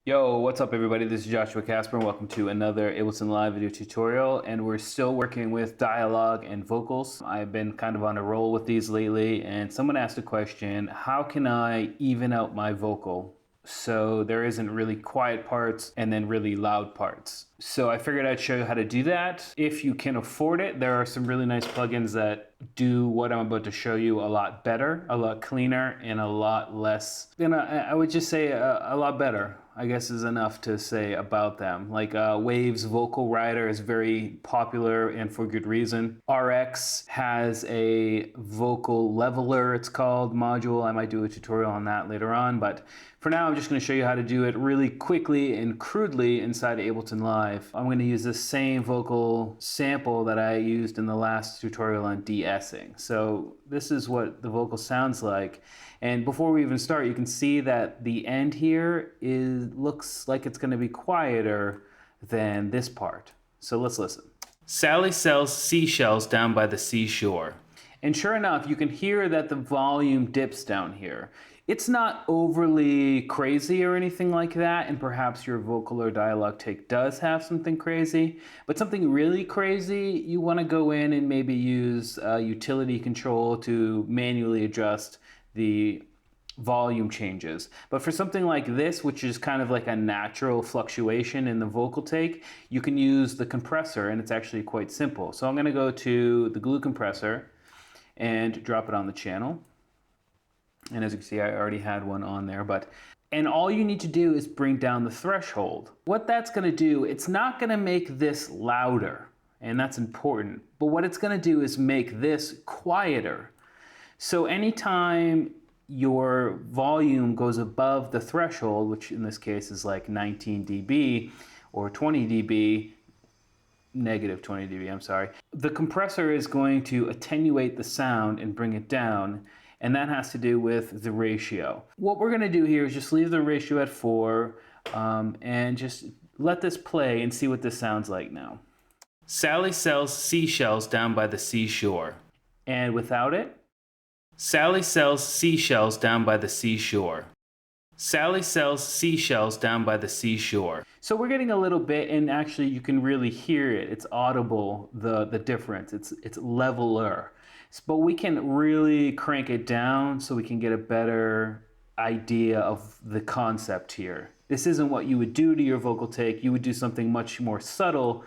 Yo, what's up everybody? This is Joshua Casper and welcome to another Ableton Live video tutorial, and we're still working with dialogue and vocals. I've been kind of on a roll with these lately, and someone asked a question, how can I even out my vocal so there isn't really quiet parts and then really loud parts? So I figured I'd show you how to do that. If you can afford it, there are some really nice plugins that do what I'm about to show you a lot better, a lot cleaner, and a lot less, I would just say a lot better, I guess is enough to say about them. Like Wave's Vocal Rider is very popular and for good reason. RX has a vocal leveler, it's called, module. I might do a tutorial on that later on, but for now I'm just going to show you how to do it really quickly and crudely inside Ableton Live. I'm going to use the same vocal sample that I used in the last tutorial on de-essing. So this is what the vocal sounds like. And before we even start, you can see that the end here looks like it's going to be quieter than this part. So let's listen. Sally sells seashells down by the seashore. And sure enough, you can hear that the volume dips down here. It's not overly crazy or anything like that, and perhaps your vocal or dialogue take does have something crazy, but something really crazy, you want to go in and maybe use utility control to manually adjust the volume changes. But for something like this, which is kind of like a natural fluctuation in the vocal take, you can use the compressor, and it's actually quite simple. So I'm going to go to the glue compressor and drop it on the channel. And as you can see, I already had one on there, and all you need to do is bring down the threshold. What that's going to do, it's not going to make this louder, and that's important, but what it's going to do is make this quieter. So anytime your volume goes above the threshold, which in this case is like 19 dB or 20 dB, negative 20 dB, I'm sorry, the compressor is going to attenuate the sound and bring it down, and that has to do with the ratio. What we're going to do here is just leave the ratio at 4 and just let this play and see what this sounds like now. Sally sells seashells down by the seashore. And without it, Sally sells seashells down by the seashore. Sally sells seashells down by the seashore. So we're getting a little bit, and actually you can really hear it. It's audible, the difference. It's leveler. But we can really crank it down so we can get a better idea of the concept here. This isn't what you would do to your vocal take. You would do something much more subtle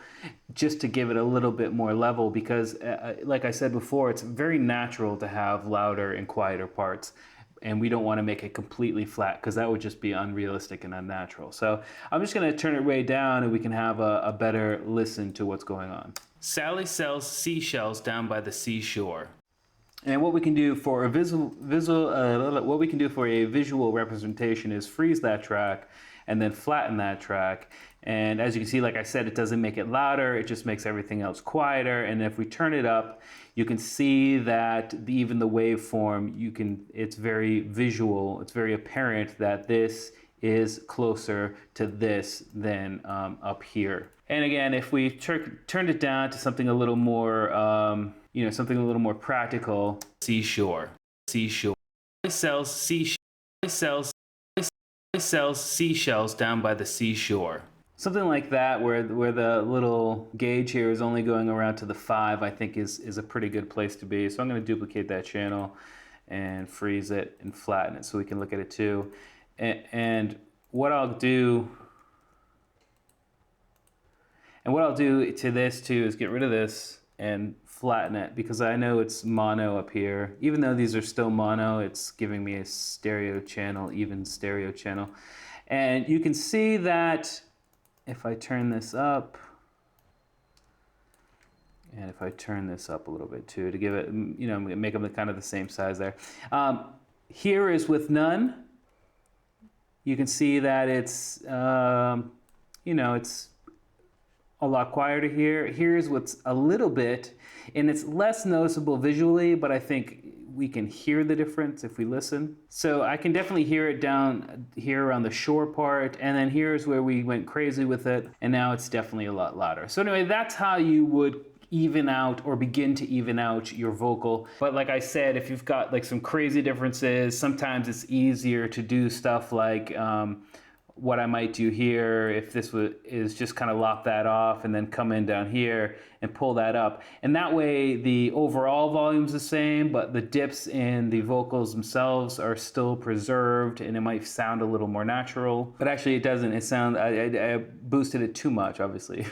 just to give it a little bit more level, because like I said before, it's very natural to have louder and quieter parts. And we don't want to make it completely flat because that would just be unrealistic and unnatural. So I'm just going to turn it way down and we can have a better listen to what's going on. Sally sells seashells down by the seashore. And what we can do for a visual representation is freeze that track and then flatten that track. And as you can see, like I said, it doesn't make it louder, it just makes everything else quieter. And if we turn it up, you can see that even the waveform, it's very visual, it's very apparent that this is closer to this than up here. And again, if we turned it down to something a little more, something a little more practical. Seashore. Sells seashells down by the seashore. Something like that, where the little gauge here is only going around to the 5, I think is a pretty good place to be. So I'm going to duplicate that channel and freeze it and flatten it so we can look at it too. And what I'll do to this too is get rid of this and flatten it, because I know it's mono up here. Even though these are still mono, it's giving me a stereo channel, even stereo channel. And you can see that if I turn this up, and if I turn this up a little bit too, to give it, make them kind of the same size there. Here is with none. You can see that it's, it's a lot quieter here. Here's what's a little bit, and it's less noticeable visually, but I think we can hear the difference if we listen. So I can definitely hear it down here on the shore part, and then here's where we went crazy with it, and now it's definitely a lot louder. So anyway, that's how you would even out or begin to even out your vocal. But like I said, if you've got like some crazy differences, sometimes it's easier to do stuff like what I might do here, if this is just kind of lop that off and then come in down here and pull that up. And that way the overall volume's the same, but the dips in the vocals themselves are still preserved and it might sound a little more natural. But actually it doesn't. It sounds, I boosted it too much, obviously.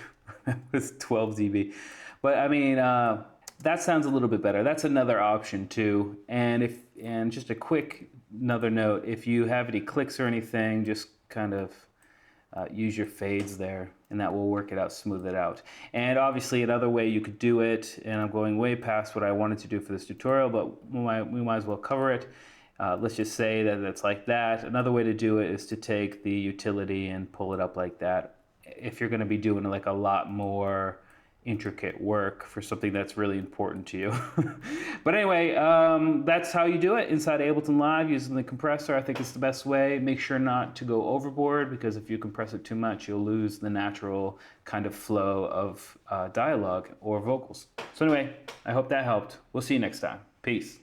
It's 12 dB. But I mean, that sounds a little bit better. That's another option too. And just a quick another note, if you have any clicks or anything, just kind of use your fades there and that will work it out, smooth it out. And obviously another way you could do it, and I'm going way past what I wanted to do for this tutorial, but we might as well cover it. Let's just say that it's like that. Another way to do it is to take the utility and pull it up like that. If you're going to be doing like a lot more intricate work for something that's really important to you. But anyway, that's how you do it inside Ableton Live using the compressor. I think it's the best way. Make sure not to go overboard, because if you compress it too much, you'll lose the natural kind of flow of dialogue or vocals. So anyway, I hope that helped. We'll see you next time. Peace.